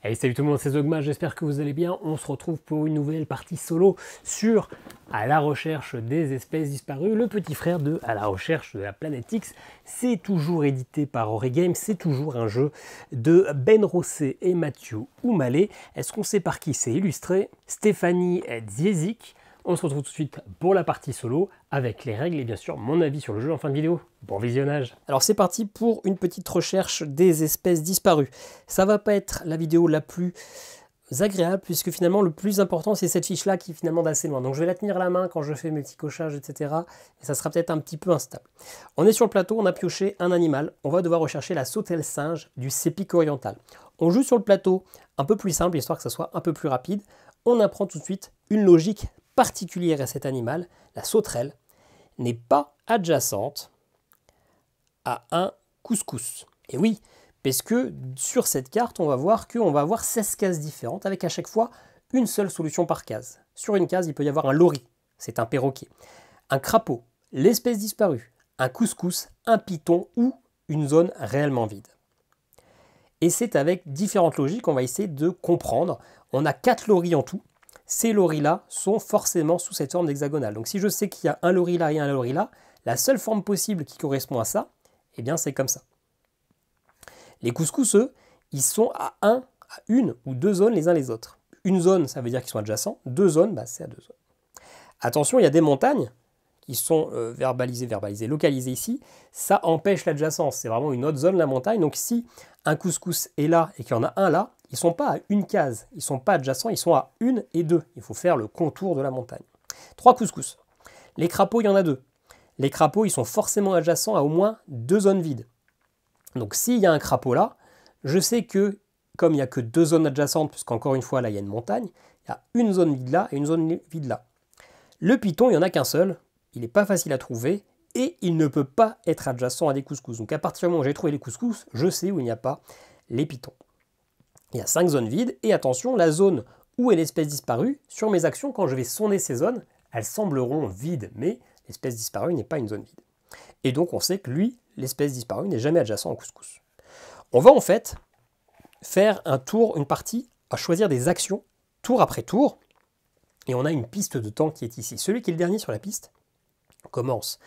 Hey, salut tout le monde, c'est Zogma, j'espère que vous allez bien. On se retrouve pour une nouvelle partie solo sur À la recherche des espèces disparues, le petit frère de À la recherche de la planète X. C'est toujours édité par Origame, c'est toujours un jeu de Ben Rossé et Mathieu Oumalet. Est-ce qu'on sait par qui c'est illustré? Stéphanie Dziezik. On se retrouve tout de suite pour la partie solo avec les règles et bien sûr mon avis sur le jeu en fin de vidéo. Bon visionnage. Alors c'est parti pour une petite recherche des espèces disparues. Ça va pas être la vidéo la plus agréable puisque finalement le plus important c'est cette fiche là qui est finalement d'assez loin. Donc je vais la tenir à la main quand je fais mes petits cochages etc. Et ça sera peut-être un petit peu instable. On est sur le plateau, on a pioché un animal. On va devoir rechercher la sautelle singe du Sépic oriental. On joue sur le plateau un peu plus simple histoire que ça soit un peu plus rapide. On apprend tout de suite une logique particulière à cet animal, la sauterelle, n'est pas adjacente à un couscous. Et oui, parce que sur cette carte, on va voir qu'on va avoir 16 cases différentes, avec à chaque fois une seule solution par case. Sur une case, il peut y avoir un lori, c'est un perroquet, un crapaud, l'espèce disparue, un couscous, un python ou une zone réellement vide. Et c'est avec différentes logiques qu'on va essayer de comprendre. On a 4 loris en tout. Ces loris-là sont forcément sous cette forme d'hexagonale. Donc si je sais qu'il y a un lori là et un lori là, la seule forme possible qui correspond à ça, eh bien c'est comme ça. Les couscous, eux, ils sont à une ou deux zones les uns les autres. Une zone, ça veut dire qu'ils sont adjacents. Deux zones, c'est à deux zones. Attention, il y a des montagnes qui sont verbalisées, localisées ici. Ça empêche l'adjacence. C'est vraiment une autre zone, la montagne. Donc si un couscous est là et qu'il y en a un là, ils ne sont pas à une case, ils ne sont pas adjacents, ils sont à une et deux. Il faut faire le contour de la montagne. 3 couscous. Les crapauds, il y en a 2. Les crapauds, ils sont forcément adjacents à au moins 2 zones vides. Donc s'il y a un crapaud là, je sais que, comme il n'y a que 2 zones adjacentes, puisqu'encore une fois là il y a une montagne, il y a une zone vide là et une zone vide là. Le python, il n'y en a qu'un seul, il n'est pas facile à trouver, et il ne peut pas être adjacent à des couscous. Donc à partir du moment où j'ai trouvé les couscous, je sais où il n'y a pas les pythons. Il y a 5 zones vides, et attention, la zone où est l'espèce disparue, sur mes actions, quand je vais sonder ces zones, elles sembleront vides, mais l'espèce disparue n'est pas une zone vide. Et donc on sait que lui, l'espèce disparue, n'est jamais adjacent au couscous. On va en fait faire un tour, une partie, à choisir des actions, tour après tour, et on a une piste de temps qui est ici. Celui qui est le dernier sur la piste commence.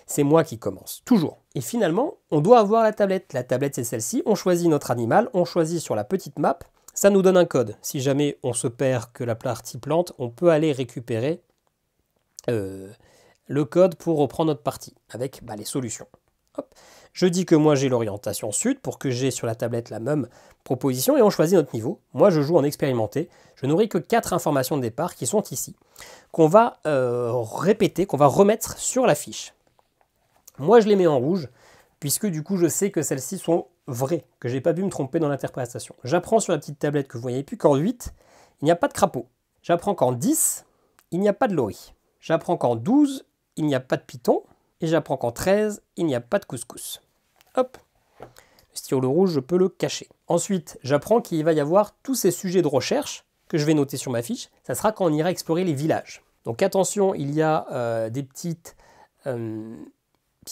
C'est moi qui commence, toujours. Et finalement, on doit avoir la tablette. La tablette, c'est celle-ci. On choisit notre animal, on choisit sur la petite map. Ça nous donne un code. Si jamais on se perd que la partie plante, on peut aller récupérer le code pour reprendre notre partie avec les solutions. Hop. Je dis que moi j'ai l'orientation sud pour que j'ai sur la tablette la même proposition et on choisit notre niveau. Moi je joue en expérimenté. Je n'aurai que 4 informations de départ qui sont ici, qu'on va répéter, qu'on va remettre sur la fiche. Moi je les mets en rouge, puisque du coup je sais que celles-ci sont vraies, que je n'ai pas pu me tromper dans l'interprétation. J'apprends sur la petite tablette que vous voyez plus qu'en 8, il n'y a pas de crapaud. J'apprends qu'en 10, il n'y a pas de lori. J'apprends qu'en 12, il n'y a pas de python. Et j'apprends qu'en 13, il n'y a pas de couscous. Hop, le stylo rouge, je peux le cacher. Ensuite, j'apprends qu'il va y avoir tous ces sujets de recherche que je vais noter sur ma fiche. Ça sera quand on ira explorer les villages. Donc attention, il y a des petites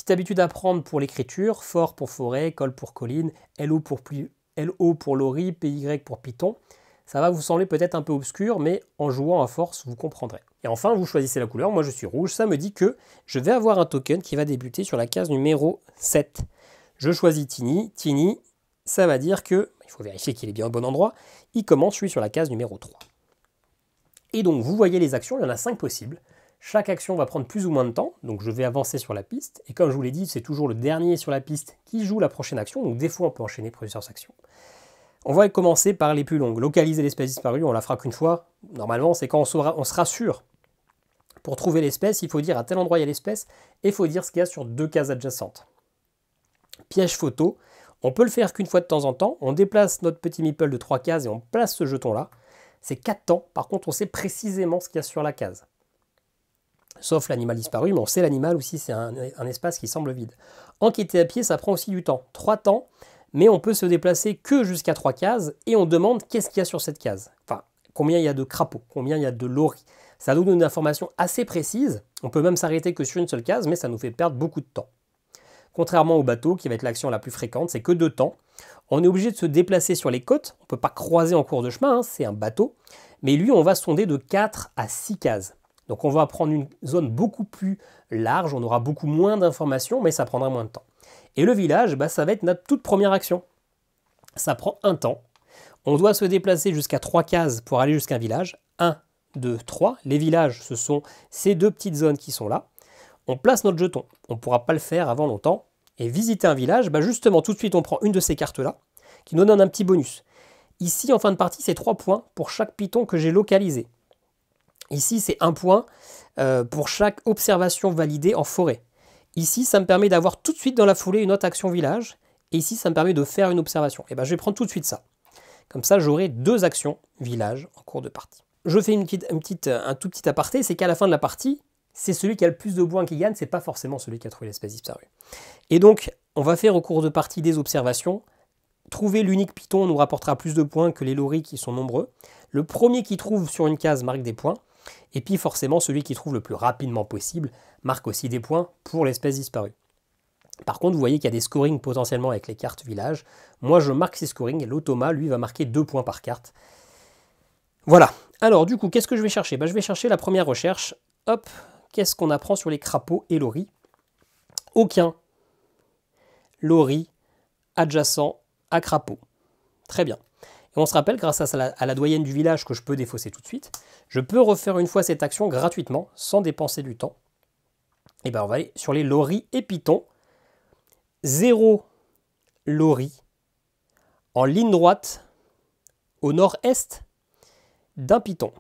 habitudes à prendre pour l'écriture. Fort pour forêt, col pour colline, LO pour lori, PY pour python. Ça va vous sembler peut-être un peu obscur, mais en jouant à force, vous comprendrez. Et enfin, vous choisissez la couleur. Moi, je suis rouge. Ça me dit que je vais avoir un token qui va débuter sur la case numéro 7. Je choisis Tiny. Tiny, ça va dire que, il faut vérifier qu'il est bien au bon endroit, il commence, je suis sur la case numéro 3. Et donc, vous voyez les actions, il y en a 5 possibles. Chaque action va prendre plus ou moins de temps, donc je vais avancer sur la piste. Et comme je vous l'ai dit, c'est toujours le dernier sur la piste qui joue la prochaine action, donc des fois, on peut enchaîner plusieurs actions. On va commencer par les plus longues. Localiser l'espèce disparue, on la fera qu'une fois. Normalement, c'est quand on sera sûr. Pour trouver l'espèce, il faut dire à tel endroit il y a l'espèce, et il faut dire ce qu'il y a sur 2 cases adjacentes. Piège photo, on peut le faire qu'une fois de temps en temps. On déplace notre petit meeple de 3 cases et on place ce jeton-là. C'est 4 temps. Par contre, on sait précisément ce qu'il y a sur la case. Sauf l'animal disparu, mais on sait l'animal aussi, c'est un espace qui semble vide. Enquêter à pied, ça prend aussi du temps. 3 temps. Mais on peut se déplacer que jusqu'à 3 cases et on demande qu'est-ce qu'il y a sur cette case. Enfin, combien il y a de crapauds, combien il y a de loris. Ça nous donne une information assez précise. On peut même s'arrêter que sur une seule case, mais ça nous fait perdre beaucoup de temps. Contrairement au bateau, qui va être l'action la plus fréquente, c'est que 2 temps. On est obligé de se déplacer sur les côtes, on ne peut pas croiser en cours de chemin, hein, c'est un bateau, mais lui on va sonder de 4 à 6 cases. Donc on va prendre une zone beaucoup plus large, on aura beaucoup moins d'informations, mais ça prendra moins de temps. Et le village, bah, ça va être notre toute première action. Ça prend un temps. On doit se déplacer jusqu'à 3 cases pour aller jusqu'à un village. 1, 2, 3. Les villages, ce sont ces deux petites zones qui sont là. On place notre jeton. On ne pourra pas le faire avant longtemps. Et visiter un village, bah justement, tout de suite, on prend une de ces cartes-là, qui nous donne un petit bonus. Ici, en fin de partie, c'est 3 points pour chaque piton que j'ai localisé. Ici, c'est 1 point pour chaque observation validée en forêt. Ici, ça me permet d'avoir tout de suite dans la foulée une autre action village. Et ici, ça me permet de faire une observation. Et ben, je vais prendre tout de suite ça. Comme ça, j'aurai 2 actions village en cours de partie. Je fais un tout petit aparté, c'est qu'à la fin de la partie, c'est celui qui a le plus de points qui gagne, c'est pas forcément celui qui a trouvé l'espèce disparue. Et donc, on va faire au cours de partie des observations. Trouver l'unique python nous rapportera plus de points que les loris qui sont nombreux. Le premier qui trouve sur une case marque des points. Et puis forcément, celui qui trouve le plus rapidement possible marque aussi des points pour l'espèce disparue. Par contre, vous voyez qu'il y a des scorings potentiellement avec les cartes village. Moi, je marque ces scorings et l'automa, lui, va marquer 2 points par carte. Voilà. Alors, du coup, qu'est-ce que je vais chercher? Je vais chercher la première recherche. Hop, qu'est-ce qu'on apprend sur les crapauds et loris? Aucun lori adjacent à crapaud. Très bien. Et on se rappelle, grâce à la doyenne du village que je peux défausser tout de suite, je peux refaire une fois cette action gratuitement, sans dépenser du temps. Et bien, on va aller sur les loris et pitons. 0 lori en ligne droite au nord-est d'un python.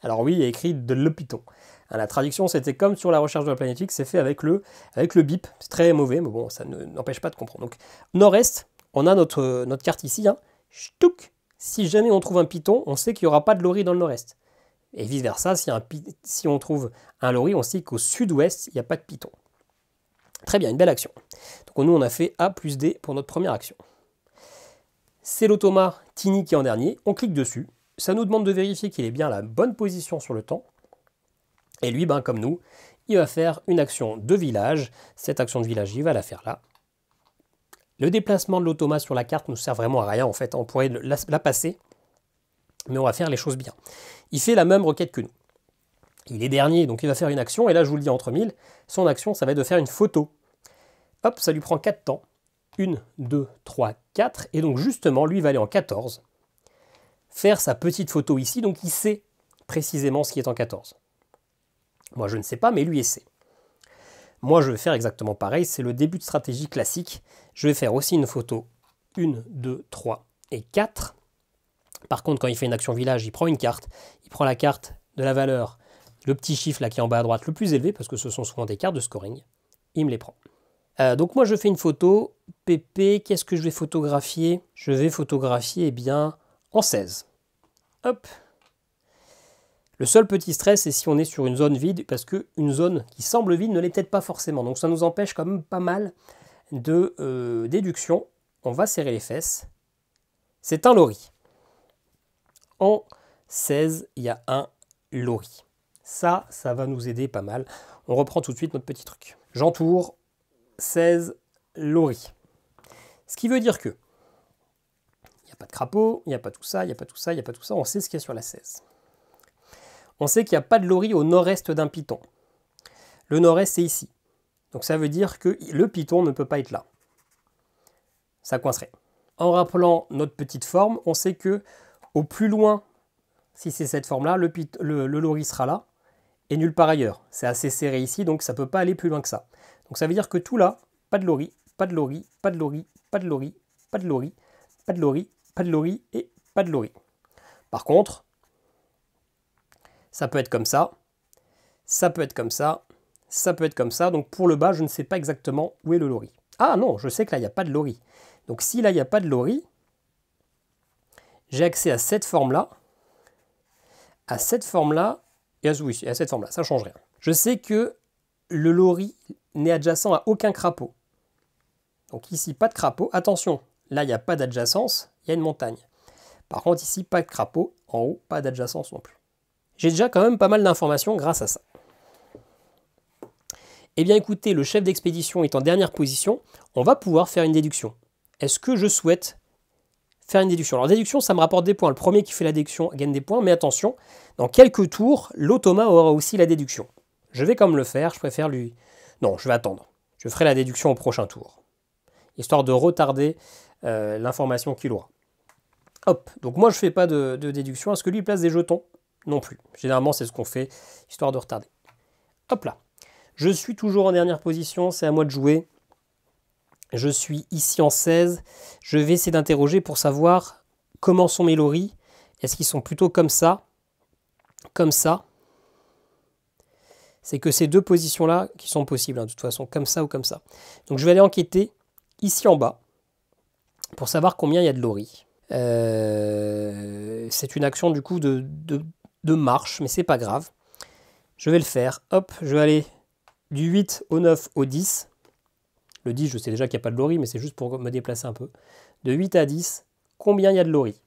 Alors oui, il y a écrit de le python. La traduction, c'était comme sur la recherche de la Planétique, c'est fait avec le bip. C'est très mauvais, mais bon, ça n'empêche pas de comprendre. Donc, nord-est, on a notre carte ici. Hein. Ch'touk. Si jamais on trouve un python, on sait qu'il n'y aura pas de lori dans le nord-est. Et vice-versa, si on trouve un lori, on sait qu'au sud-ouest, il n'y a pas de python. Très bien, une belle action. Donc nous, on a fait A plus D pour notre première action. C'est l'automa Tiny qui est en dernier. On clique dessus. Ça nous demande de vérifier qu'il est bien à la bonne position sur le temps. Et lui, comme nous, il va faire une action de village. Cette action de village, il va la faire là. Le déplacement de l'automa sur la carte ne nous sert vraiment à rien. En fait, on pourrait la passer, mais on va faire les choses bien. Il fait la même requête que nous. Il est dernier, donc il va faire une action. Et là, je vous le dis entre mille, son action, ça va être de faire une photo. Hop, ça lui prend 4 temps. 1, 2, 3, 4. Et donc justement, lui, il va aller en 14. Faire sa petite photo ici. Donc il sait précisément ce qui est en 14. Moi, je ne sais pas, mais lui, il sait. Moi, je vais faire exactement pareil. C'est le début de stratégie classique. Je vais faire aussi une photo 1, 2, 3 et 4. Par contre, quand il fait une action village, il prend une carte. Il prend la carte de la valeur, le petit chiffre là qui est en bas à droite, le plus élevé, parce que ce sont souvent des cartes de scoring. Il me les prend. Donc moi, je fais une photo. PP, qu'est-ce que je vais photographier? Je vais photographier, en 16. Hop. Le seul petit stress, c'est si on est sur une zone vide, parce qu'une zone qui semble vide ne l'est peut-être pas forcément. Donc ça nous empêche quand même pas mal de déduction. On va serrer les fesses. C'est un lori. En 16, il y a un lori. Ça va nous aider pas mal. On reprend tout de suite notre petit truc. J'entoure 16 loris. Ce qui veut dire que il n'y a pas de crapaud, il n'y a pas tout ça, il n'y a pas tout ça, il n'y a pas tout ça. On sait ce qu'il y a sur la 16. On sait qu'il n'y a pas de lori au nord-est d'un python. Le nord-est, c'est ici. Donc ça veut dire que le python ne peut pas être là. Ça coincerait. En rappelant notre petite forme, on sait que au plus loin, si c'est cette forme-là, le lori sera là et nulle part ailleurs. C'est assez serré ici, donc ça ne peut pas aller plus loin que ça. Donc ça veut dire que tout là, pas de lori, pas de lori, pas de lori, pas de lori, pas de lori, pas de lori, pas de lori et pas de lori. Par contre, ça peut être comme ça, ça peut être comme ça, ça peut être comme ça. Donc pour le bas, je ne sais pas exactement où est le lori. Ah non, je sais que là, il n'y a pas de lori. Donc si là, il n'y a pas de lori, j'ai accès à cette forme-là, et à cette forme-là, ça ne change rien. Je sais que le lori n'est adjacent à aucun crapaud. Donc ici, pas de crapaud. Attention, là, il n'y a pas d'adjacence, il y a une montagne. Par contre, ici, pas de crapaud. En haut, pas d'adjacence non plus. J'ai déjà quand même pas mal d'informations grâce à ça. Eh bien écoutez, le chef d'expédition est en dernière position. On va pouvoir faire une déduction. est-ce que je souhaite faire une déduction? Alors déduction, ça me rapporte des points. Le premier qui fait la déduction gagne des points, mais attention, dans quelques tours, l'automa aura aussi la déduction. Je vais comme le faire, je préfère lui... Non, je vais attendre. Je ferai la déduction au prochain tour, histoire de retarder l'information qu'il aura. Hop, donc moi je ne fais pas de déduction. Est-ce que lui place des jetons? Non plus. Généralement c'est ce qu'on fait, histoire de retarder. Hop là. Je suis toujours en dernière position, c'est à moi de jouer. Je suis ici en 16. Je vais essayer d'interroger pour savoir comment sont mes loris. Est-ce qu'ils sont plutôt comme ça? Comme ça? C'est que ces deux positions-là qui sont possibles, hein, de toute façon, comme ça ou comme ça. Donc je vais aller enquêter ici en bas pour savoir combien il y a de loris. C'est une action du coup de marche, mais c'est pas grave. Je vais le faire. Hop, je vais aller du 8 au 9 au 10. Le 10, je sais déjà qu'il n'y a pas de loris, mais c'est juste pour me déplacer un peu. De 8 à 10, combien il y a de loris?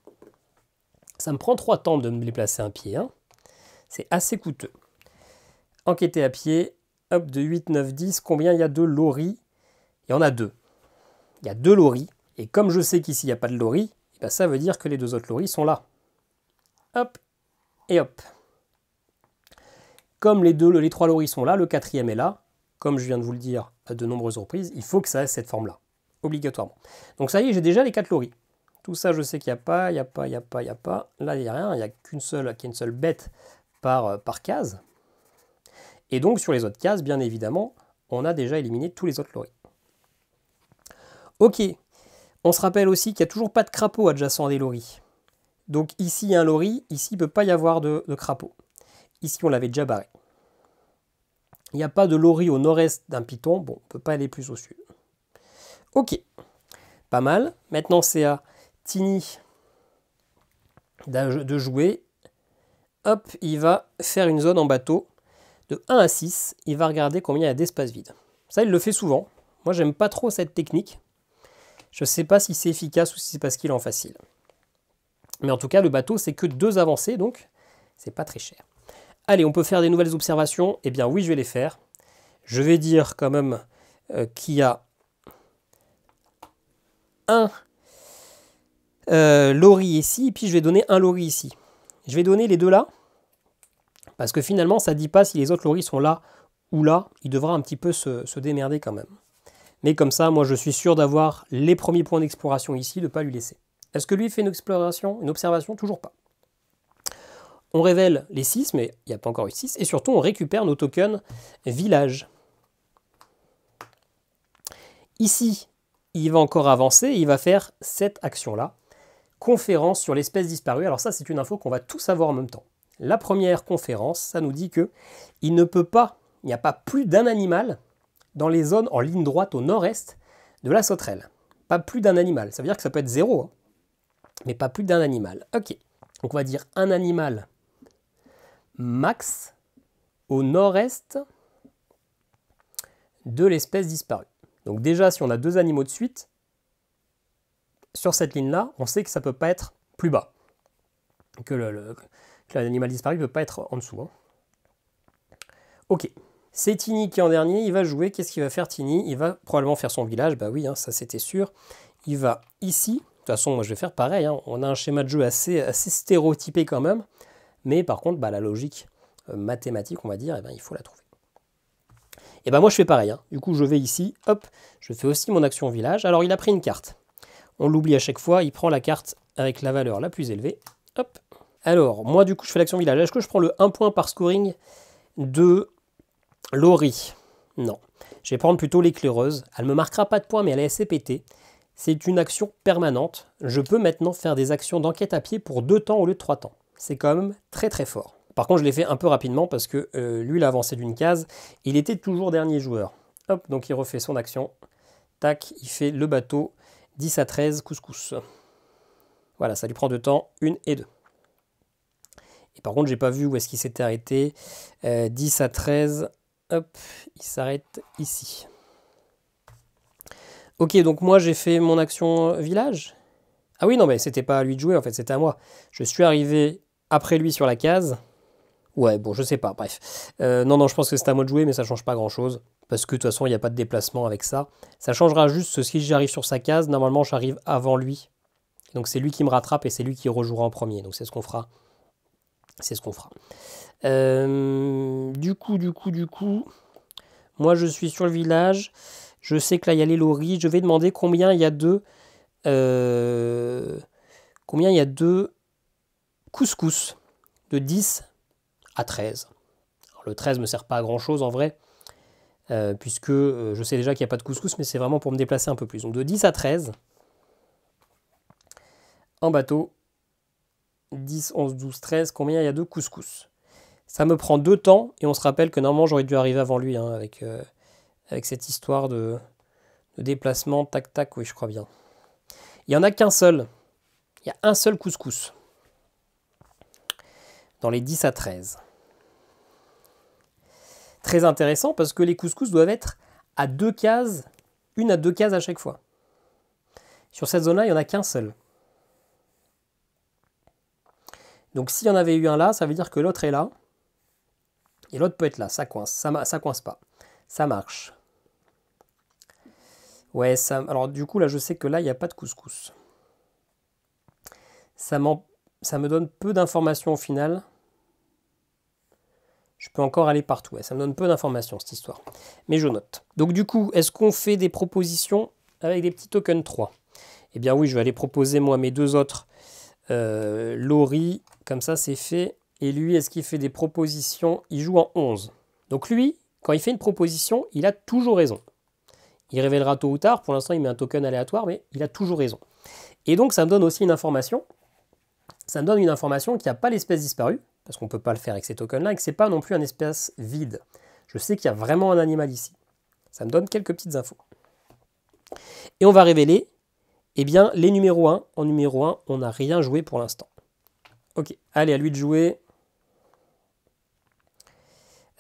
Ça me prend 3 temps de me déplacer un pied. Hein. C'est assez coûteux. Enquêter à pied, hop, de 8, 9, 10, combien il y a de loris? Il y en a 2. Il y a 2 loris, et comme je sais qu'ici il n'y a pas de loris, eh ben ça veut dire que les 2 autres loris sont là. Hop, et hop. Comme les 3 loris sont là, le 4e est là, comme je viens de vous le dire à de nombreuses reprises, il faut que ça ait cette forme-là, obligatoirement. Donc ça y est, j'ai déjà les 4 loris. Tout ça, je sais qu'il n'y a pas, il n'y a pas, il n'y a pas, il n'y a pas. Là, il n'y a rien, il n'y a qu'une seule bête par case. Et donc, sur les autres cases, bien évidemment, on a déjà éliminé tous les autres loris. Ok, on se rappelle aussi qu'il n'y a toujours pas de crapaud adjacent à des loris. Donc ici, il y a un lori, ici, il ne peut pas y avoir de crapaud. Ici, on l'avait déjà barré. Il n'y a pas de lori au nord-est d'un piton, bon, on ne peut pas aller plus au sud. Ok, pas mal. Maintenant, c'est à Tini de jouer. Hop, il va faire une zone en bateau. De 1 à 6, il va regarder combien il y a d'espace vide. Ça, il le fait souvent. Moi, j'aime pas trop cette technique. Je ne sais pas si c'est efficace ou si c'est parce qu'il est en facile. Mais en tout cas, le bateau, c'est que 2 avancées, donc c'est pas très cher. Allez, on peut faire des nouvelles observations. Eh bien oui, je vais les faire. Je vais dire quand même qu'il y a un lori ici, et puis je vais donner un lori ici. Je vais donner les 2 là, parce que finalement, ça ne dit pas si les autres loris sont là ou là. Il devra un petit peu se démerder quand même. Mais comme ça, moi, je suis sûr d'avoir les premiers points d'exploration ici, de ne pas lui laisser. Est-ce que lui fait une observation? Toujours pas. On révèle les 6, mais il n'y a pas encore eu 6. Et surtout, on récupère nos tokens village. Ici, il va encore avancer. Il va faire cette action-là. Conférence sur l'espèce disparue. Alors ça, c'est une info qu'on va tous savoir en même temps. La première conférence, ça nous dit que il n'y a pas plus d'un animal dans les zones en ligne droite au nord-est de la sauterelle. Pas plus d'un animal. Ça veut dire que ça peut être 0, hein, mais pas plus d'un animal. Ok. Donc on va dire un animal max au nord-est de l'espèce disparue. Donc déjà, si on a 2 animaux de suite, sur cette ligne-là, on sait que ça ne peut pas être plus bas. Que l'animal disparu ne peut pas être en dessous. Hein. Ok. C'est Tini qui est en dernier, il va jouer. Qu'est-ce qu'il va faire Tini? Il va probablement faire son village, bah oui, hein, ça c'était sûr. Il va ici, de toute façon moi je vais faire pareil, hein. On a un schéma de jeu assez stéréotypé quand même, mais par contre bah, la logique mathématique on va dire, il faut la trouver. Et ben moi je fais pareil, hein. Du coup je vais ici, hop, je fais aussi mon action village. Alors il a pris une carte, on l'oublie à chaque fois, il prend la carte avec la valeur la plus élevée, hop. Alors moi du coup je fais l'action village, est-ce que je prends le 1 point par scoring de lori? Non. Je vais prendre plutôt l'éclaireuse. Elle ne me marquera pas de points, mais elle est assez pétée. C'est une action permanente. Je peux maintenant faire des actions d'enquête à pied pour 2 temps au lieu de 3 temps. C'est quand même très très fort. Par contre, je l'ai fait un peu rapidement parce que lui, il a avancé d'une case. Il était toujours dernier joueur. Hop, donc il refait son action. Tac, il fait le bateau. 10 à 13, couscous. Voilà, ça lui prend 2 temps, 1 et 2. Et par contre, j'ai pas vu où est-ce qu'il s'était arrêté. 10 à 13... Hop, il s'arrête ici. Ok, donc moi j'ai fait mon action village. Ah oui, non, mais c'était pas à lui de jouer, en fait, c'était à moi. Je suis arrivé après lui sur la case. Ouais, bon, je sais pas, bref. Non, je pense que c'est à moi de jouer, mais ça change pas grand-chose. Parce que de toute façon, il n'y a pas de déplacement avec ça. Ça changera juste que si j'arrive sur sa case, normalement, j'arrive avant lui. Donc c'est lui qui me rattrape et c'est lui qui rejouera en premier. Donc c'est ce qu'on fera. C'est ce qu'on fera. Du coup, moi je suis sur le village. Je sais que là il y a les loris. Je vais demander combien il y a de couscous de 10 à 13. Alors, le 13 ne me sert pas à grand chose en vrai, puisque je sais déjà qu'il n'y a pas de couscous, mais c'est vraiment pour me déplacer un peu plus. Donc de 10 à 13 en bateau. 10, 11, 12, 13, combien il y a de couscous? Ça me prend 2 temps, et on se rappelle que normalement j'aurais dû arriver avant lui, hein, avec cette histoire de déplacement, tac tac, oui je crois bien. Il n'y en a qu'un seul, il y a un seul couscous, dans les 10 à 13. Très intéressant, parce que les couscous doivent être à 2 cases, une à 2 cases à chaque fois. Sur cette zone-là, il n'y en a qu'un seul. Donc s'il y en avait eu un là, ça veut dire que l'autre est là. Et l'autre peut être là, ça coince. Ça coince pas. Ça marche. Ouais, alors du coup, là, je sais que là, il n'y a pas de couscous. Ça me donne peu d'informations au final. Je peux encore aller partout. Ouais, ça me donne peu d'informations, cette histoire. Mais je note. Donc du coup, est-ce qu'on fait des propositions avec des petits tokens 3? Eh bien oui, je vais aller proposer moi mes 2 autres Lori, comme ça c'est fait. Et lui, est-ce qu'il fait des propositions? Il joue en 11. Donc lui, quand il fait une proposition, il a toujours raison. Il révélera tôt ou tard, pour l'instant il met un token aléatoire, mais il a toujours raison. Et donc ça me donne aussi une information. Ça me donne une information qui n'a pas l'espèce disparue, parce qu'on ne peut pas le faire avec ces tokens-là, et que ce n'est pas non plus un espace vide. Je sais qu'il y a vraiment un animal ici. Ça me donne quelques petites infos. Et on va révéler eh bien, les numéros 1, en numéro 1, on n'a rien joué pour l'instant. Ok, allez, à lui de jouer.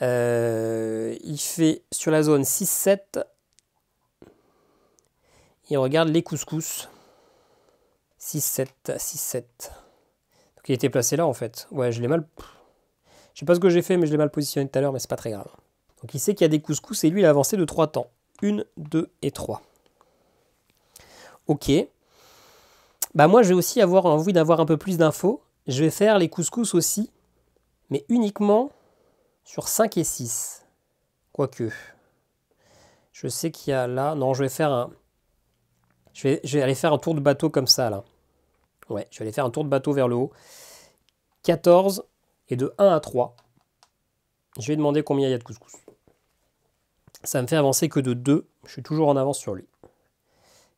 Il fait sur la zone 6-7. Et on regarde les couscous. 6-7, 6-7. Donc il était placé là en fait. Ouais, je l'ai mal... Je sais pas ce que j'ai fait, mais je l'ai mal positionné tout à l'heure, mais c'est pas très grave. Donc il sait qu'il y a des couscous et lui il a avancé de 3 temps. 1, 2 et 3. Ok. Bah moi je vais aussi avoir envie d'avoir un peu plus d'infos. Je vais faire les couscous aussi, mais uniquement sur 5 et 6. Quoique. Je sais qu'il y a là... Non, je vais faire un... Je vais aller faire un tour de bateau comme ça là. Ouais, je vais aller faire un tour de bateau vers le haut. 14 et de 1 à 3. Je vais demander combien il y a de couscous. Ça me fait avancer que de 2. Je suis toujours en avance sur lui.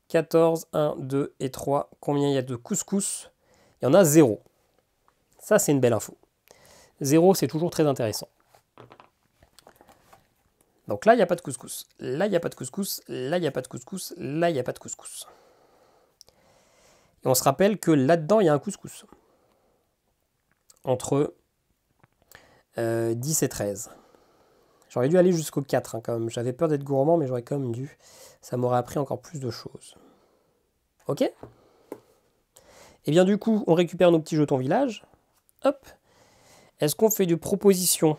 14, 1, 2 et 3. Combien il y a de couscous? Il y en a 0. Ça, c'est une belle info. 0, c'est toujours très intéressant. Donc là, il n'y a pas de couscous. Là, il n'y a pas de couscous. Là, il n'y a pas de couscous. Là, il n'y a pas de couscous. Et on se rappelle que là-dedans, il y a un couscous. Entre 10 et 13. J'aurais dû aller jusqu'au 4 hein, quand même. J'avais peur d'être gourmand, mais j'aurais quand même dû. Ça m'aurait appris encore plus de choses. Ok? Et bien du coup, on récupère nos petits jetons village. Hop. Est-ce qu'on fait des propositions?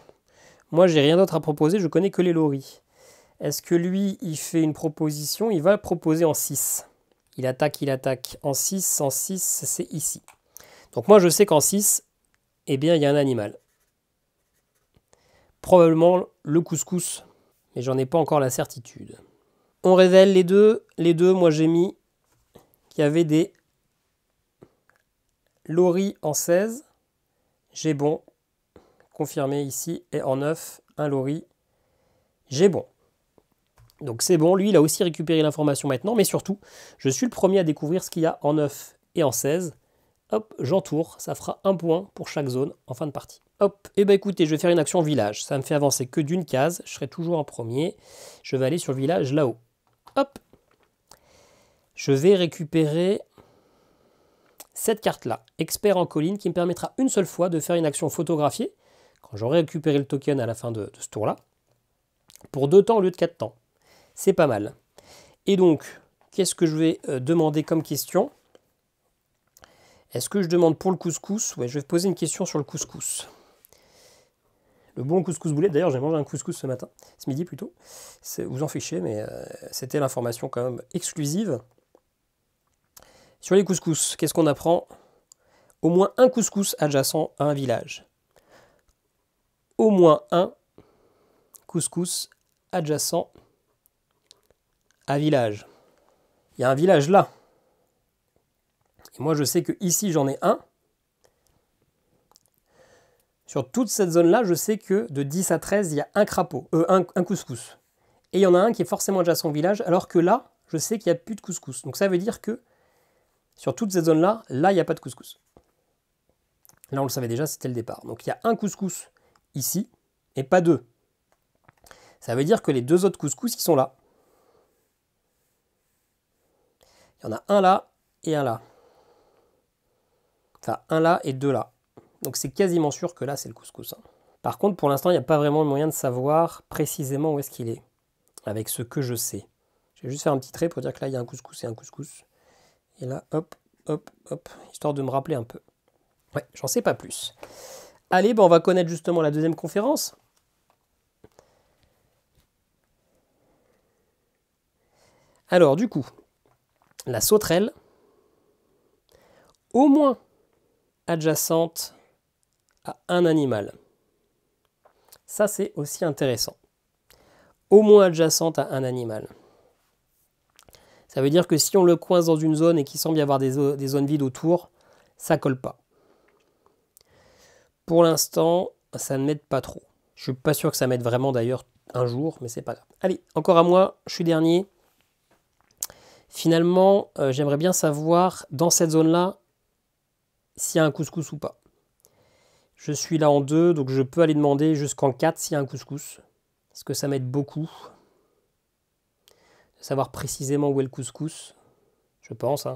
Moi, j'ai rien d'autre à proposer, je connais que les loris. Est-ce que lui, il fait une proposition? Il va proposer en 6. Il attaque en 6. En 6, c'est ici. Donc moi, je sais qu'en 6, eh bien, il y a un animal. Probablement le couscous, mais j'en ai pas encore la certitude. On révèle les deux. Les deux, moi, j'ai mis qu'il y avait des loris en 16. J'ai bon. Confirmé ici. Et en 9, un lori. J'ai bon. Donc c'est bon, lui il a aussi récupéré l'information maintenant, mais surtout, je suis le premier à découvrir ce qu'il y a en 9 et en 16. Hop, j'entoure, ça fera un point pour chaque zone en fin de partie. Hop, et bah écoutez, je vais faire une action village, ça me fait avancer que d'une case, je serai toujours en premier. Je vais aller sur le village là-haut. Hop, je vais récupérer cette carte-là, expert en colline, qui me permettra une seule fois de faire une action photographiée, quand j'aurai récupéré le token à la fin de ce tour-là, pour 2 temps au lieu de 4 temps. C'est pas mal. Et donc, qu'est-ce que je vais demander comme question? Est-ce que je demande pour le couscous? Ouais, je vais poser une question sur le couscous. Le bon couscous boulet. D'ailleurs, j'ai mangé un couscous ce matin, ce midi plutôt. Vous en fichez, mais c'était l'information quand même exclusive. Sur les couscous, qu'est-ce qu'on apprend? Au moins un couscous adjacent à un village. Au moins un couscous adjacent à un village. Il y a un village là. Et moi, je sais que ici, j'en ai un. Sur toute cette zone-là, je sais que de 10 à 13, il y a un crapaud, un couscous. Et il y en a un qui est forcément adjacent au village, alors que là, je sais qu'il n'y a plus de couscous. Donc ça veut dire que sur toute cette zone-là, là, il n'y a pas de couscous. Là, on le savait déjà, c'était le départ. Donc il y a un couscous ici, et pas deux. Ça veut dire que les deux autres couscous, ils sont là. Il y en a un là et un là. Enfin, un là et deux là. Donc c'est quasiment sûr que là, c'est le couscous. Par contre, pour l'instant, il n'y a pas vraiment le moyen de savoir précisément où est-ce qu'il est, avec ce que je sais. Je vais juste faire un petit trait pour dire que là, il y a un couscous et un couscous. Et là, hop, hop, hop, histoire de me rappeler un peu. Ouais, j'en sais pas plus. Allez, on va connaître justement la deuxième conférence. Alors, du coup, la sauterelle, au moins adjacente à un animal. Ça, c'est aussi intéressant. Au moins adjacente à un animal. Ça veut dire que si on le coince dans une zone et qu'il semble y avoir des zones vides autour, ça colle pas. Pour l'instant, ça ne m'aide pas trop. Je suis pas sûr que ça m'aide vraiment d'ailleurs un jour, mais c'est pas grave. Allez, encore à moi, je suis dernier. Finalement, j'aimerais bien savoir dans cette zone-là s'il y a un couscous ou pas. Je suis là en 2, donc je peux aller demander jusqu'en 4 s'il y a un couscous. Est-ce que ça m'aide beaucoup de savoir précisément où est le couscous? Je pense.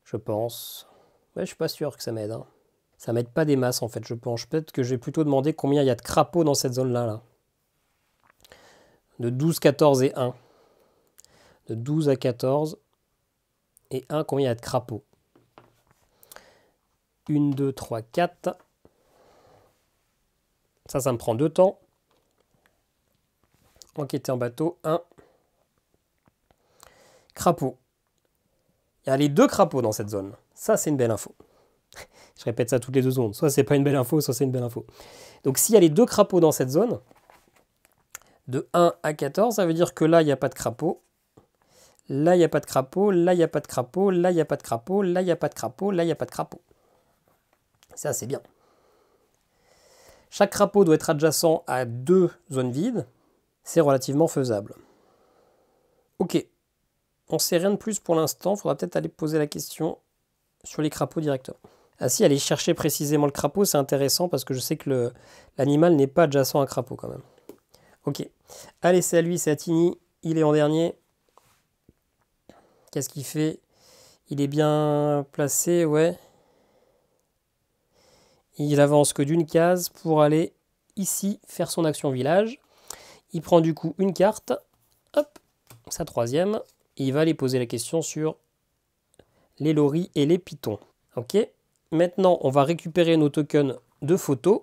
Je pense. Ouais, je suis pas sûr que ça m'aide. Ça m'aide pas des masses en fait, je pense. Peut-être que je vais plutôt demander combien il y a de crapauds dans cette zone-là. Là. De 12, 14 et 1. De 12 à 14 et 1, combien il y a de crapauds? 1, 2, 3, 4. Ça me prend 2 temps. Enquêter en bateau, 1. Crapaud. Il y a les 2 crapauds dans cette zone. Ça, c'est une belle info. Je répète ça toutes les 2 secondes. Soit c'est pas une belle info, soit c'est une belle info. Donc s'il y a les 2 crapauds dans cette zone, de 1 à 14, ça veut dire que là, il n'y a pas de crapaud. Là, il n'y a pas de crapaud. Là, il n'y a pas de crapaud. Là, il n'y a pas de crapaud. Là, il n'y a pas de crapaud. Là, il n'y a pas de crapaud. Ça, c'est bien. Chaque crapaud doit être adjacent à 2 zones vides. C'est relativement faisable. Ok. On ne sait rien de plus pour l'instant. Il faudra peut-être aller poser la question sur les crapauds directement. Ah si, aller chercher précisément le crapaud, c'est intéressant parce que je sais que l'animal n'est pas adjacent à un crapaud quand même. Ok. Allez, c'est à lui, c'est à Tini. Il est en dernier. Qu'est-ce qu'il fait? Il est bien placé, ouais. Il avance que d'une case pour aller ici faire son action village. Il prend du coup une carte. Hop, sa troisième. Et il va aller poser la question sur les loris et les pitons. Ok. Maintenant, on va récupérer nos tokens de photos.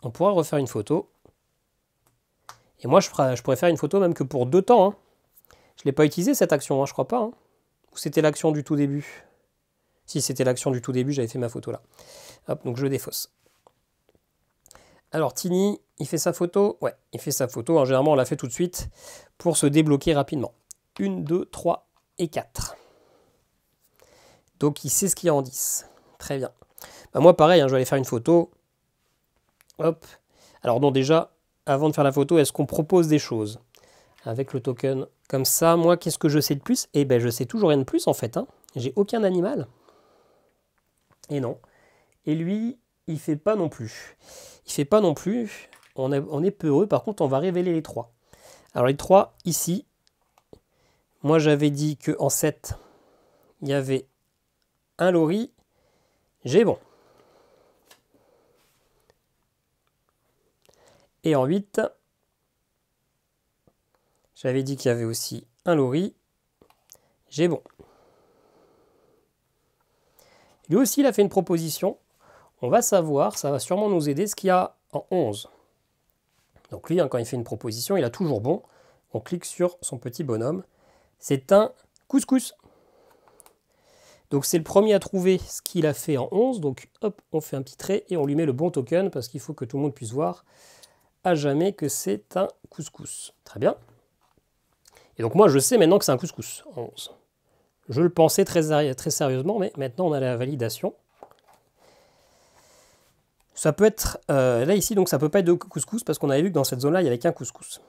On pourra refaire une photo. Et moi, je pourrais faire une photo même que pour 2 temps. Je ne l'ai pas utilisé cette action, je crois pas. Ou c'était l'action du tout début? Si c'était l'action du tout début, j'avais fait ma photo là. Hop, donc je défausse. Alors Tini, il fait sa photo? Ouais, il fait sa photo. Généralement, on la fait tout de suite pour se débloquer rapidement. 1, 2, 3 et 4. Donc il sait ce qu'il y a en 10. Très bien. Bah, moi, pareil, je vais aller faire une photo. Hop. Alors non, déjà, avant de faire la photo, est-ce qu'on propose des choses avec le token? Comme ça, moi, qu'est-ce que je sais de plus? Eh ben, je sais toujours rien de plus, en fait. J'ai aucun animal. Et non. Et lui, il fait pas non plus. Il fait pas non plus. On est peureux. Par contre, on va révéler les 3. Alors, les 3, ici. Moi, j'avais dit qu'en 7, il y avait un lori. J'ai bon. Et en 8, j'avais dit qu'il y avait aussi un lori. J'ai bon. Lui aussi, il a fait une proposition. On va savoir, ça va sûrement nous aider, ce qu'il y a en 11. Donc lui, hein, quand il fait une proposition, il a toujours bon. On clique sur son petit bonhomme. C'est un couscous. Donc c'est le premier à trouver ce qu'il a fait en 11. Donc hop, on fait un petit trait et on lui met le bon token parce qu'il faut que tout le monde puisse voir à jamais que c'est un couscous. Très bien. Et donc moi, je sais maintenant que c'est un couscous en 11. Je le pensais très sérieusement, mais maintenant on a la validation. Ça peut être, là ici, donc ça peut pas être de couscous, parce qu'on avait vu que dans cette zone-là, il n'y avait qu'un couscous.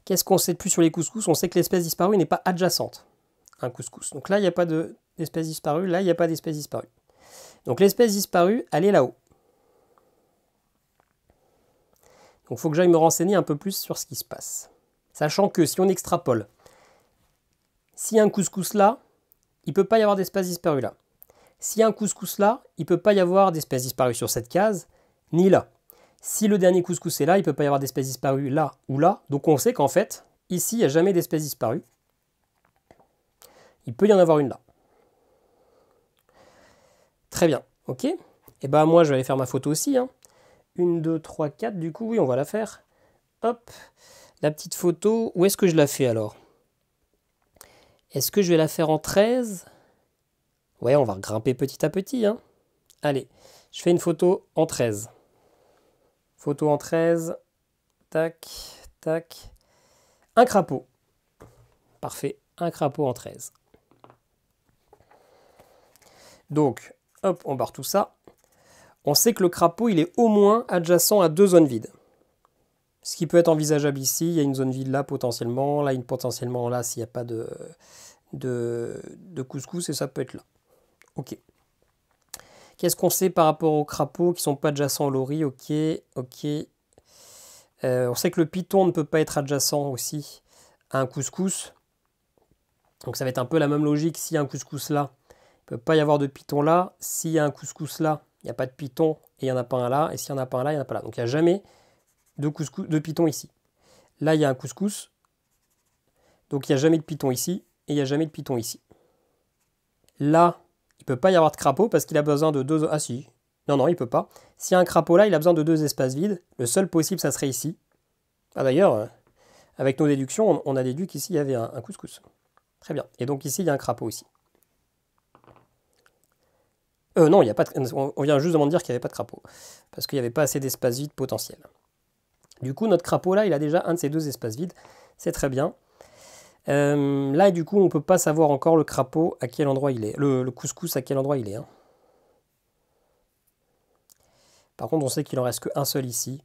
Qu'est-ce qu'on sait de plus sur les couscous? On sait que l'espèce disparue n'est pas adjacente à un couscous. Donc là, il n'y a pas d'espèce disparue, là, il n'y a pas d'espèce disparue. Donc l'espèce disparue, elle est là-haut. Donc il faut que j'aille me renseigner un peu plus sur ce qui se passe. Sachant que si on extrapole, s'il y a un couscous là, il ne peut pas y avoir d'espèce disparue là. S'il y a un couscous là, il ne peut pas y avoir d'espèce disparue sur cette case, ni là. Si le dernier couscous est là, il ne peut pas y avoir d'espèce disparue là ou là. Donc on sait qu'en fait, ici, il n'y a jamais d'espèce disparue. Il peut y en avoir une là. Très bien, ok. Et ben moi, je vais aller faire ma photo aussi. 1, 2, 3, 4, du coup, oui, on va la faire. Hop, la petite photo. Où est-ce que je la fais alors? Est-ce que je vais la faire en 13? Ouais, on va grimper petit à petit. Allez, je fais une photo en 13. Photo en 13. Tac, tac. Un crapaud. Parfait, un crapaud en 13. Donc, hop, on barre tout ça. On sait que le crapaud, il est au moins adjacent à 2 zones vides. Ce qui peut être envisageable ici. Il y a une zone vide là potentiellement. Là, potentiellement là s'il n'y a pas de couscous. Et ça peut être là. Ok. Qu'est-ce qu'on sait par rapport aux crapauds qui ne sont pas adjacents au lori? Ok, ok. On sait que le python ne peut pas être adjacent aussi à un couscous. Donc ça va être un peu la même logique. S'il y a un couscous là, il ne peut pas y avoir de python là. S'il y a un couscous là, il n'y a pas de python et il n'y en a pas un là. Et s'il n'y en a pas un là, il n'y en a pas là. Donc il n'y a jamais de python ici. Là, il y a un couscous. Donc il n'y a jamais de python ici et il n'y a jamais de python ici. Là, il ne peut pas y avoir de crapaud parce qu'il a besoin de 2... Ah si, non, il ne peut pas. S'il y a un crapaud là, il a besoin de 2 espaces vides. Le seul possible, ça serait ici. Ah d'ailleurs, avec nos déductions, on a déduit qu'ici, il y avait un couscous. Très bien. Et donc ici, il y a un crapaud aussi. Non, il y a pas de... on vient juste de dire qu'il n'y avait pas de crapaud. Parce qu'il n'y avait pas assez d'espace vide potentiel. Du coup, notre crapaud là, il a déjà un de ces 2 espaces vides. C'est très bien. Là, du coup, on ne peut pas savoir encore le crapaud à quel endroit il est. Le couscous à quel endroit il est. Par contre, on sait qu'il en reste qu'un seul ici.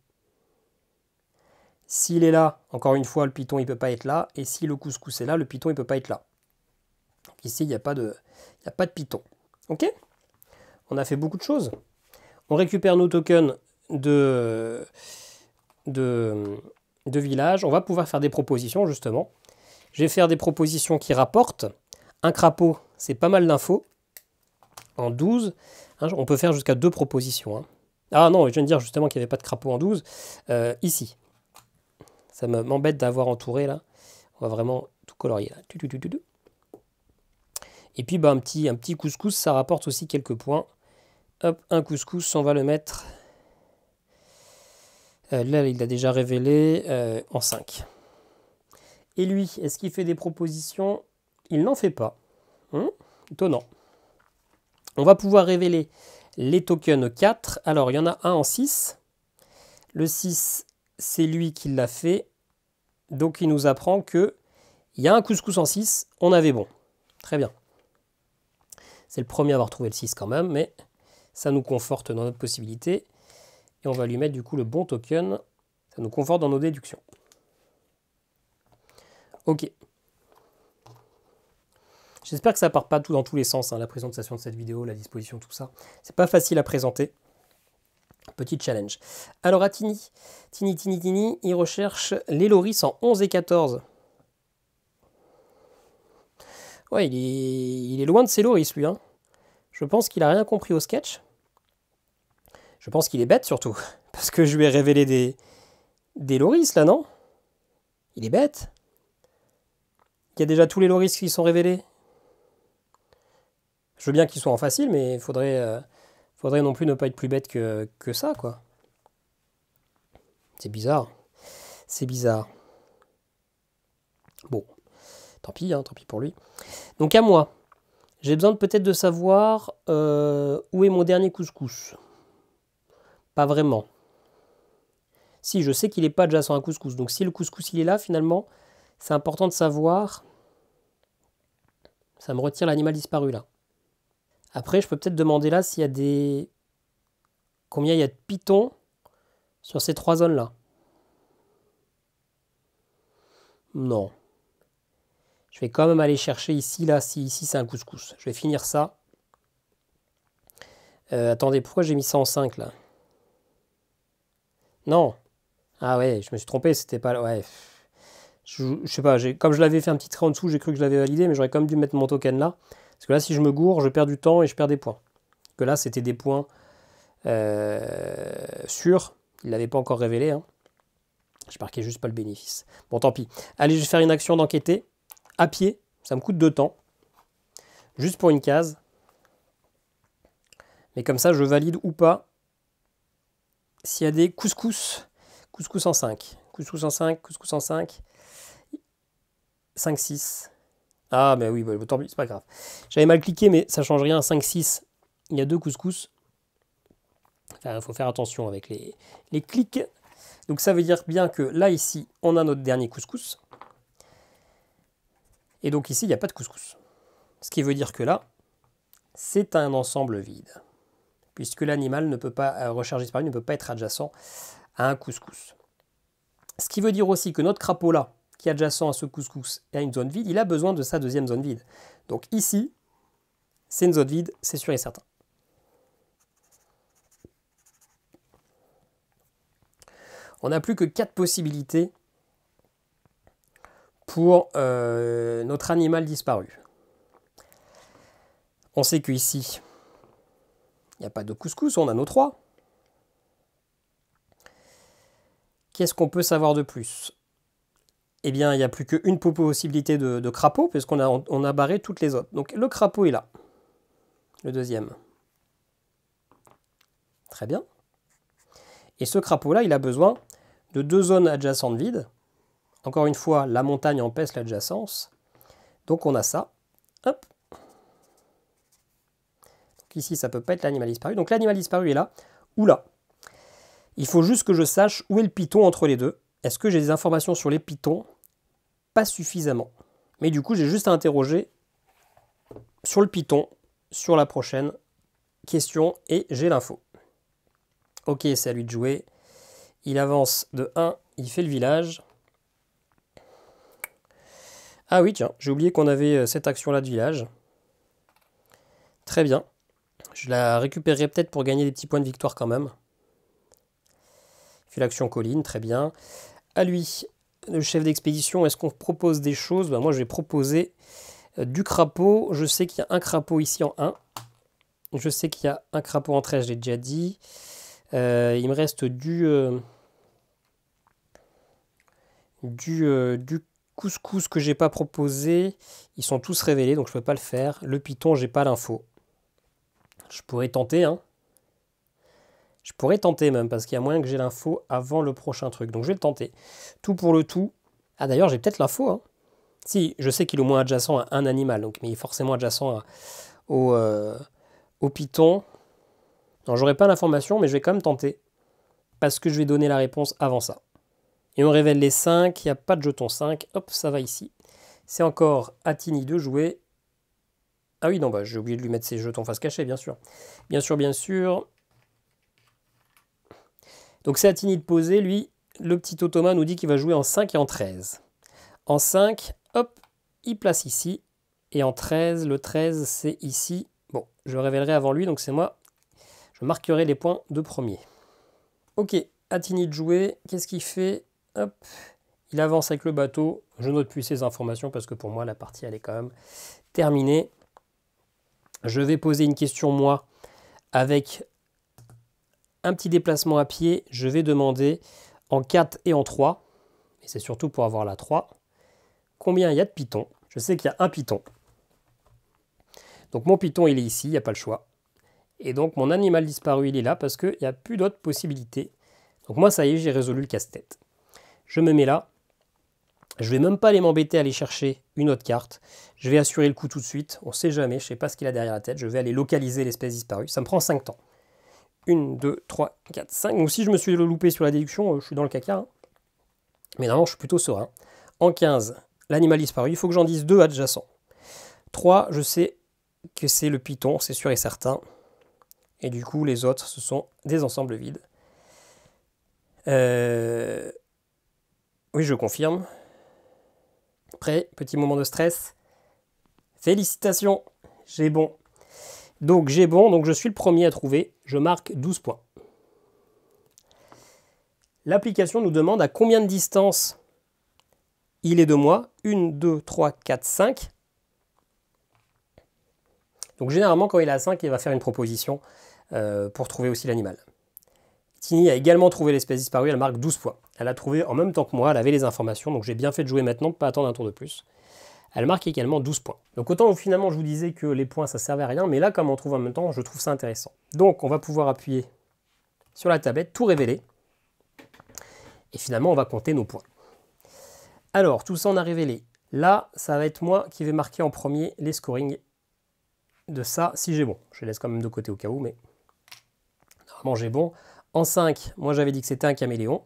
S'il est là, encore une fois, le python il ne peut pas être là. Et si le couscous est là, le python il ne peut pas être là. Donc ici, il n'y a pas de python. Ok? On a fait beaucoup de choses. On récupère nos tokens de village. On va pouvoir faire des propositions, justement. Je vais faire des propositions qui rapportent. Un crapaud, c'est pas mal d'infos. En 12, on peut faire jusqu'à 2 propositions. Ah non, je viens de dire justement qu'il n'y avait pas de crapaud en 12. Ici. Ça m'embête d'avoir entouré là. On va vraiment tout colorier là. Et puis un petit couscous, ça rapporte aussi quelques points. Hop, un couscous, on va le mettre. Là, il a déjà révélé en 5. Et lui, est-ce qu'il fait des propositions? Il n'en fait pas. Étonnant. On va pouvoir révéler les tokens 4. Alors, il y en a un en 6. Le 6, c'est lui qui l'a fait. Donc, il nous apprend qu'il y a un couscous en 6. On avait bon. Très bien. C'est le premier à avoir trouvé le 6 quand même, mais ça nous conforte dans notre possibilité. Et on va lui mettre du coup le bon token. Ça nous conforte dans nos déductions. Ok. J'espère que ça part pas tout dans tous les sens, la présentation de cette vidéo, la disposition, tout ça. C'est pas facile à présenter. Petit challenge. Alors à Tini, il recherche les loris en 11 et 14. Ouais, il est loin de ses loris, lui. Je pense qu'il a rien compris au sketch. Je pense qu'il est bête, surtout. Parce que je lui ai révélé des loris, là, non? Il est bête. Il y a déjà tous les loris qui sont révélés. Je veux bien qu'ils soient en facile, mais il faudrait non plus ne pas être plus bête que ça, quoi. C'est bizarre. C'est bizarre. Bon, tant pis, hein, tant pis pour lui. Donc à moi, j'ai besoin peut-être de savoir où est mon dernier couscous. Pas vraiment. Si, je sais qu'il n'est pas adjacent à un couscous. Donc si le couscous il est là, finalement, c'est important de savoir. Ça me retire l'animal disparu là. Après, je peux peut-être demander là s'il y a des... Combien il y a de pitons sur ces 3 zones-là. Non. Je vais quand même aller chercher ici, là, si ici c'est un couscous. Je vais finir ça. Attendez, pourquoi j'ai mis ça en 5 là? Non. Ah ouais, je me suis trompé, c'était pas... Ouais. Je sais pas, comme je l'avais fait un petit trait en dessous, j'ai cru que je l'avais validé, mais j'aurais quand même dû mettre mon token là. Parce que là, si je me gourre, je perds du temps et je perds des points. Que là, c'était des points sûrs. Il ne l'avait pas encore révélé. Hein. Je marquais juste pas le bénéfice. Bon, tant pis. Allez, je vais faire une action d'enquêter. À pied, ça me coûte 2 temps. Juste pour une case. Mais comme ça, je valide ou pas s'il y a des couscous. Couscous en 5. Couscous en 5, couscous en 5. 5, 6. Ah, mais oui, tant pis, c'est pas grave. J'avais mal cliqué, mais ça change rien. 5, 6. Il y a 2 couscous. Il faut faire attention avec les clics. Donc ça veut dire bien que là, ici, on a notre dernier couscous. Et donc ici, il n'y a pas de couscous. Ce qui veut dire que là, c'est un ensemble vide. Puisque l'animal ne peut pas, recharge disparu, ne peut pas être adjacent à un couscous. Ce qui veut dire aussi que notre crapaud là, qui est adjacent à ce couscous et à une zone vide, il a besoin de sa deuxième zone vide. Donc ici, c'est une zone vide, c'est sûr et certain. On n'a plus que 4 possibilités pour notre animal disparu. On sait qu'ici, il n'y a pas de couscous, on a nos 3. Qu'est-ce qu'on peut savoir de plus? Eh bien, il n'y a plus qu'une possibilité de crapaud, puisqu'on a barré toutes les autres. Donc le crapaud est là. Le deuxième. Très bien. Et ce crapaud-là, il a besoin de 2 zones adjacentes vides. Encore une fois, la montagne empêche l'adjacence. Donc on a ça. Hop. Donc ici, ça ne peut pas être l'animal disparu. Donc l'animal disparu est là ou là. Il faut juste que je sache où est le piton entre les deux. Est-ce que j'ai des informations sur les pitons? Pas suffisamment. Mais du coup, j'ai juste à interroger sur le piton, sur la prochaine question, et j'ai l'info. Ok, c'est à lui de jouer. Il avance de 1, il fait le village. Ah oui, tiens, j'ai oublié qu'on avait cette action-là de village. Très bien. Je la récupérerai peut-être pour gagner des petits points de victoire quand même. Il fait l'action colline, très bien. À lui, le chef d'expédition, est-ce qu'on propose des choses? Moi, je vais proposer du crapaud. Je sais qu'il y a un crapaud ici en 1. Je sais qu'il y a un crapaud en 13, je l'ai déjà dit. Il me reste du couscous que j'ai pas proposé. Ils sont tous révélés, donc je peux pas le faire. Le python, j'ai pas l'info. Je pourrais tenter, hein. Je pourrais tenter même, parce qu'il y a moyen que j'ai l'info avant le prochain truc. Donc je vais le tenter. Tout pour le tout. Ah d'ailleurs, j'ai peut-être l'info, hein. Si, je sais qu'il est au moins adjacent à un animal, donc, mais il est forcément adjacent au python. Non, j'aurai pas l'information, mais je vais quand même tenter. Parce que je vais donner la réponse avant ça. Et on révèle les 5, il n'y a pas de jeton 5. Hop, ça va ici. C'est encore à Tini de jouer. Ah oui, non, bah, j'ai oublié de lui mettre ses jetons face cachée, bien sûr. Bien sûr, bien sûr. Donc c'est à Tini de poser, lui. Le petit Ottoman nous dit qu'il va jouer en 5 et en 13. En 5, hop, il place ici. Et en 13, le 13, c'est ici. Bon, je révélerai avant lui, donc c'est moi. Je marquerai les points de premier. Ok, à Tini de jouer. Qu'est-ce qu'il fait? Hop, il avance avec le bateau. Je note plus ces informations parce que pour moi, la partie, elle est quand même terminée. Je vais poser une question, moi, avec un petit déplacement à pied. Je vais demander en 4 et en 3, et c'est surtout pour avoir la 3, combien il y a de pitons. Je sais qu'il y a un python. Donc mon python, il est ici, il n'y a pas le choix. Et donc mon animal disparu, il est là parce qu'il n'y a plus d'autres possibilités. Donc moi, ça y est, j'ai résolu le casse-tête. Je me mets là. Je vais même pas aller m'embêter à aller chercher une autre carte. Je vais assurer le coup tout de suite. On sait jamais, je sais pas ce qu'il a derrière la tête. Je vais aller localiser l'espèce disparue. Ça me prend 5 temps. 1, 2, 3, 4, 5. Donc si je me suis loupé sur la déduction, je suis dans le caca. Hein. Mais normalement, je suis plutôt serein. En 15, l'animal disparu. Il faut que j'en dise 2 adjacents. 3, je sais que c'est le python, c'est sûr et certain. Et du coup, les autres, ce sont des ensembles vides. Oui, je confirme. Prêt, petit moment de stress. Félicitations, j'ai bon. Donc j'ai bon, donc je suis le premier à trouver. Je marque 12 points. L'application nous demande à combien de distance il est de moi. 1, 2, 3, 4, 5. Donc généralement, quand il est à 5, il va faire une proposition pour trouver aussi l'animal. Tini a également trouvé l'espèce disparue, elle marque 12 points. Elle a trouvé en même temps que moi, elle avait les informations, donc j'ai bien fait de jouer maintenant, pas attendre un tour de plus. Elle marque également 12 points. Donc autant où finalement je vous disais que les points ça servait à rien, mais là comme on trouve en même temps, je trouve ça intéressant. Donc on va pouvoir appuyer sur la tablette, tout révéler. Et finalement on va compter nos points. Alors tout ça on a révélé. Là ça va être moi qui vais marquer en premier les scorings de ça, si j'ai bon. Je laisse quand même de côté au cas où, mais normalement j'ai bon. En 5, moi j'avais dit que c'était un caméléon.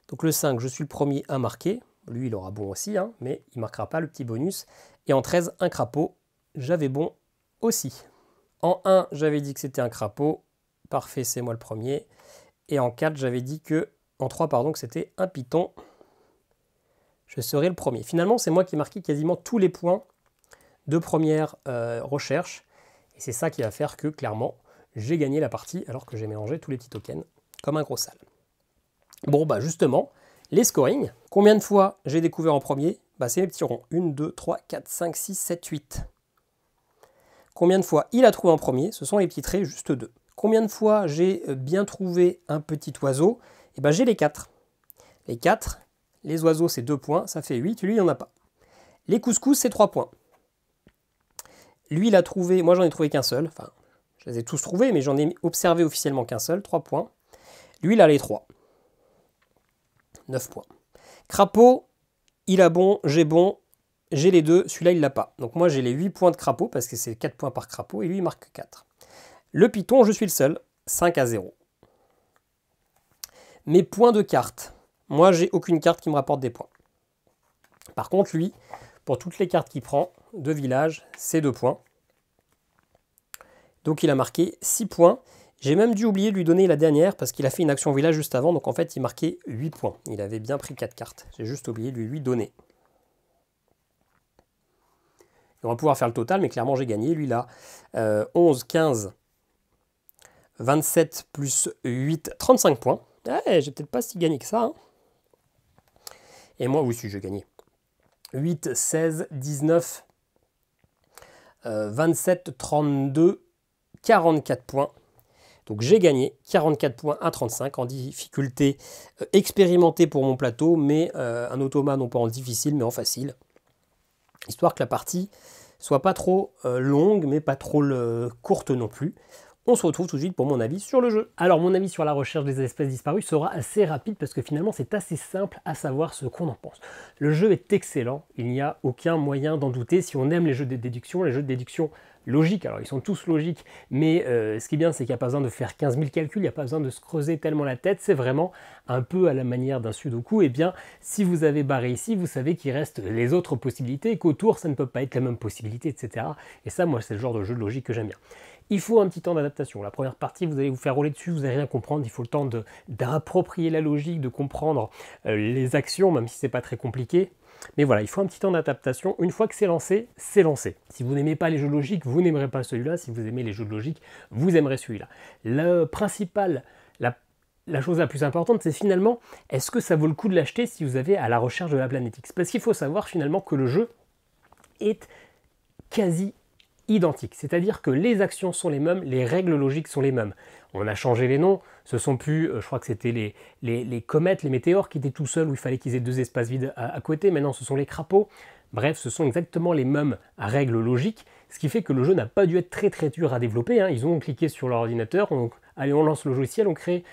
Donc le 5, je suis le premier à marquer. Lui, il aura bon aussi, hein, mais il ne marquera pas le petit bonus. Et en 13, un crapaud. J'avais bon aussi. En 1, j'avais dit que c'était un crapaud. Parfait, c'est moi le premier. Et en 4, j'avais dit que... En 3, pardon, que c'était un python. Je serai le premier. Finalement, c'est moi qui ai marqué quasiment tous les points de première recherche. Et c'est ça qui va faire que, clairement, j'ai gagné la partie alors que j'ai mélangé tous les petits tokens comme un gros sale. Bon, bah justement, les scorings. Combien de fois j'ai découvert en premier? Bah c'est les petits ronds. 1, 2, 3, 4, 5, 6, 7, 8. Combien de fois il a trouvé en premier? Ce sont les petits traits, juste 2. Combien de fois j'ai bien trouvé un petit oiseau? Et bah j'ai les 4. Les 4, les oiseaux c'est 2 points, ça fait 8, lui il n'y en a pas. Les couscous c'est 3 points. Lui il a trouvé, moi j'en ai trouvé qu'un seul, enfin je les ai tous trouvés, mais j'en ai observé officiellement qu'un seul, 3 points. Lui, il a les 3. 9 points. Crapaud, il a bon, j'ai les 2, celui-là, il l'a pas. Donc moi, j'ai les 8 points de crapaud, parce que c'est 4 points par crapaud, et lui, il marque 4. Le python, je suis le seul, 5 à 0. Mes points de carte. Moi, j'ai aucune carte qui me rapporte des points. Par contre, lui, pour toutes les cartes qu'il prend de village, c'est 2 points. Donc il a marqué 6 points. J'ai même dû oublier de lui donner la dernière parce qu'il a fait une action village juste avant. Donc en fait, il marquait 8 points. Il avait bien pris 4 cartes. J'ai juste oublié de lui donner. Et on va pouvoir faire le total, mais clairement, j'ai gagné. Lui, là, 11, 15, 27 plus 8, 35 points. J'ai peut-être pas si gagné que ça. Hein. Et moi, oui, si, j'ai gagné. 8, 16, 19, 27, 32, 44 points. Donc j'ai gagné 44 points à 35 en difficulté expérimentée pour mon plateau, mais un automa non pas en difficile mais en facile. Histoire que la partie soit pas trop longue mais pas trop courte non plus. On se retrouve tout de suite pour mon avis sur le jeu. Alors mon avis sur la recherche des espèces disparues sera assez rapide parce que finalement c'est assez simple à savoir ce qu'on en pense. Le jeu est excellent, il n'y a aucun moyen d'en douter. Si on aime les jeux de déduction logiques, alors ils sont tous logiques, mais ce qui est bien c'est qu'il n'y a pas besoin de faire 15 000 calculs, il n'y a pas besoin de se creuser tellement la tête, c'est vraiment un peu à la manière d'un sudoku. Et bien si vous avez barré ici, vous savez qu'il reste les autres possibilités, qu'autour ça ne peut pas être la même possibilité, etc. Et ça moi c'est le genre de jeu de logique que j'aime bien. Il faut un petit temps d'adaptation. La première partie, vous allez vous faire rouler dessus, vous n'allez rien comprendre. Il faut le temps d'approprier la logique, de comprendre les actions, même si c'est pas très compliqué. Mais voilà, il faut un petit temps d'adaptation. Une fois que c'est lancé, c'est lancé. Si vous n'aimez pas les jeux de logique, vous n'aimerez pas celui-là. Si vous aimez les jeux de logique, vous aimerez celui-là. Le principal, la chose la plus importante, c'est finalement, est-ce que ça vaut le coup de l'acheter si vous avez à la recherche de la Planète X? Parce qu'il faut savoir finalement que le jeu est quasi identique, c'est-à-dire que les actions sont les mêmes, les règles logiques sont les mêmes. On a changé les noms, ce sont plus, je crois que c'était les comètes, les météores qui étaient tout seuls où il fallait qu'ils aient 2 espaces vides à côté, maintenant ce sont les crapauds. Bref, ce sont exactement les mêmes règles logiques, ce qui fait que le jeu n'a pas dû être très dur à développer. Hein. Ils ont cliqué sur leur ordinateur, ont allez, on lance le logiciel, on crée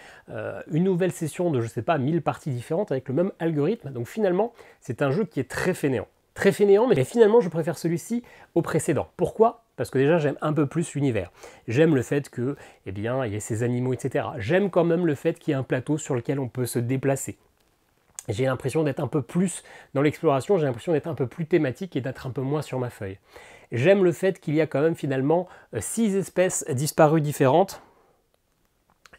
une nouvelle session de, je sais pas, 1000 parties différentes avec le même algorithme. Donc finalement, c'est un jeu qui est très fainéant. Très fainéant, mais finalement, je préfère celui-ci au précédent. Pourquoi ? Parce que déjà, j'aime un peu plus l'univers. J'aime le fait que, eh bien, il y ait ces animaux, etc. J'aime quand même le fait qu'il y ait un plateau sur lequel on peut se déplacer. J'ai l'impression d'être un peu plus dans l'exploration, j'ai l'impression d'être un peu plus thématique et d'être un peu moins sur ma feuille. J'aime le fait qu'il y a quand même finalement 6 espèces disparues différentes.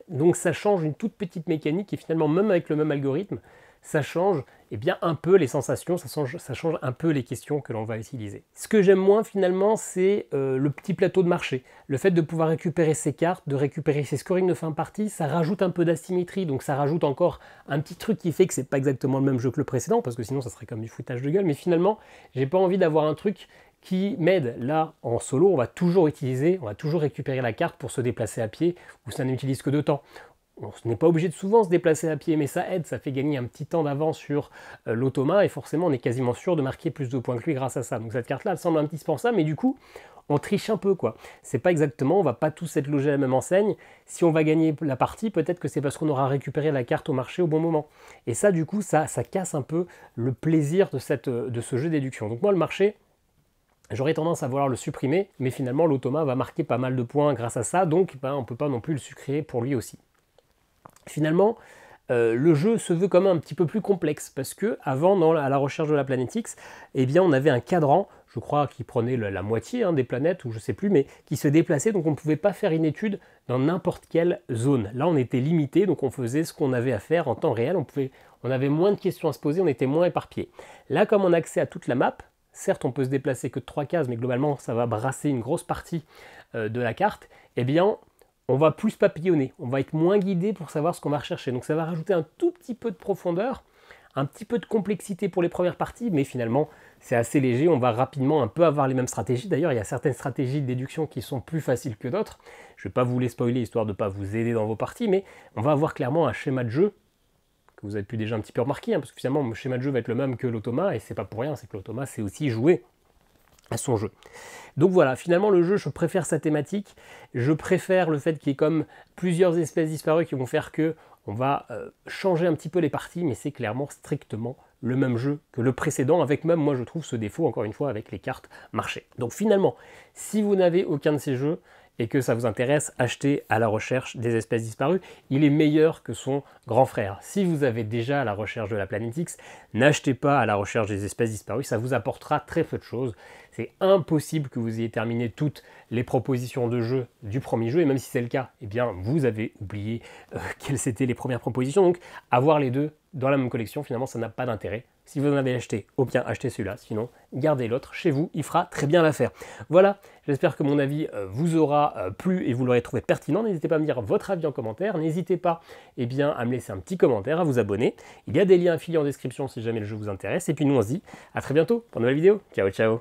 Donc ça change une toute petite mécanique et finalement, même avec le même algorithme, ça change eh bien, un peu les sensations, ça change un peu les questions que l'on va utiliser. Ce que j'aime moins finalement, c'est le petit plateau de marché. Le fait de pouvoir récupérer ses cartes, de récupérer ses scorings de fin de partie, ça rajoute un peu d'asymétrie, donc ça rajoute encore un petit truc qui fait que c'est pas exactement le même jeu que le précédent, parce que sinon ça serait comme du foutage de gueule, mais finalement, j'ai pas envie d'avoir un truc qui m'aide. Là, en solo, on va toujours récupérer la carte pour se déplacer à pied, ou ça n'utilise que 2 temps. On n'est pas obligé de souvent se déplacer à pied, mais ça aide, ça fait gagner un petit temps d'avance sur l'automa, et forcément on est quasiment sûr de marquer plus de points que lui grâce à ça. Donc cette carte-là, elle semble indispensable, mais du coup, on triche un peu, quoi. C'est pas exactement, on va pas tous être logés à la même enseigne. Si on va gagner la partie, peut-être que c'est parce qu'on aura récupéré la carte au marché au bon moment. Et ça, du coup, ça casse un peu le plaisir de ce jeu d'éduction. Donc moi, le marché, j'aurais tendance à vouloir le supprimer, mais finalement, l'automa va marquer pas mal de points grâce à ça, donc on ne peut pas non plus le sucrer pour lui aussi. Finalement, le jeu se veut quand même un petit peu plus complexe, parce que avant, à la recherche de la planète X, eh bien, on avait un cadran, je crois, qui prenait la moitié des planètes, ou je sais plus, mais qui se déplaçait, donc on ne pouvait pas faire une étude dans n'importe quelle zone. Là, on était limité, donc on faisait ce qu'on avait à faire en temps réel, on avait moins de questions à se poser, on était moins éparpillé. Là, comme on a accès à toute la map, certes, on peut se déplacer que de 3 cases, mais globalement, ça va brasser une grosse partie de la carte, eh bien, on va plus papillonner, on va être moins guidé pour savoir ce qu'on va rechercher. Donc ça va rajouter un tout petit peu de profondeur, un petit peu de complexité pour les premières parties, mais finalement c'est assez léger, on va rapidement un peu avoir les mêmes stratégies. D'ailleurs, il y a certaines stratégies de déduction qui sont plus faciles que d'autres. Je ne vais pas vous les spoiler histoire de ne pas vous aider dans vos parties, mais on va avoir clairement un schéma de jeu que vous avez pu déjà un petit peu remarquer, parce que finalement le schéma de jeu va être le même que l'automa, et c'est pas pour rien, c'est que l'automa c'est aussi jouer à son jeu. Donc voilà, finalement le jeu, je préfère sa thématique, je préfère le fait qu'il y ait comme plusieurs espèces disparues qui vont faire que on va changer un petit peu les parties, mais c'est clairement strictement le même jeu que le précédent, avec même, moi je trouve, ce défaut, encore une fois, avec les cartes marché. Donc finalement, si vous n'avez aucun de ces jeux, et que ça vous intéresse, achetez À la recherche des espèces disparues. Il est meilleur que son grand frère. Si vous avez déjà À la recherche de la planète X, n'achetez pas À la recherche des espèces disparues, ça vous apportera très peu de choses. C'est impossible que vous ayez terminé toutes les propositions de jeu du premier jeu, et même si c'est le cas, eh bien vous avez oublié quelles étaient les premières propositions. Donc avoir les deux dans la même collection, finalement, ça n'a pas d'intérêt. Si vous en avez acheté, au bien achetez celui-là, sinon gardez l'autre chez vous, il fera très bien l'affaire. Voilà, j'espère que mon avis vous aura plu et vous l'aurez trouvé pertinent. N'hésitez pas à me dire votre avis en commentaire, n'hésitez pas bien, à me laisser un petit commentaire, à vous abonner. Il y a des liens affiliés en description si jamais le jeu vous intéresse, et puis nous on se dit à très bientôt pour une nouvelle vidéo. Ciao ciao.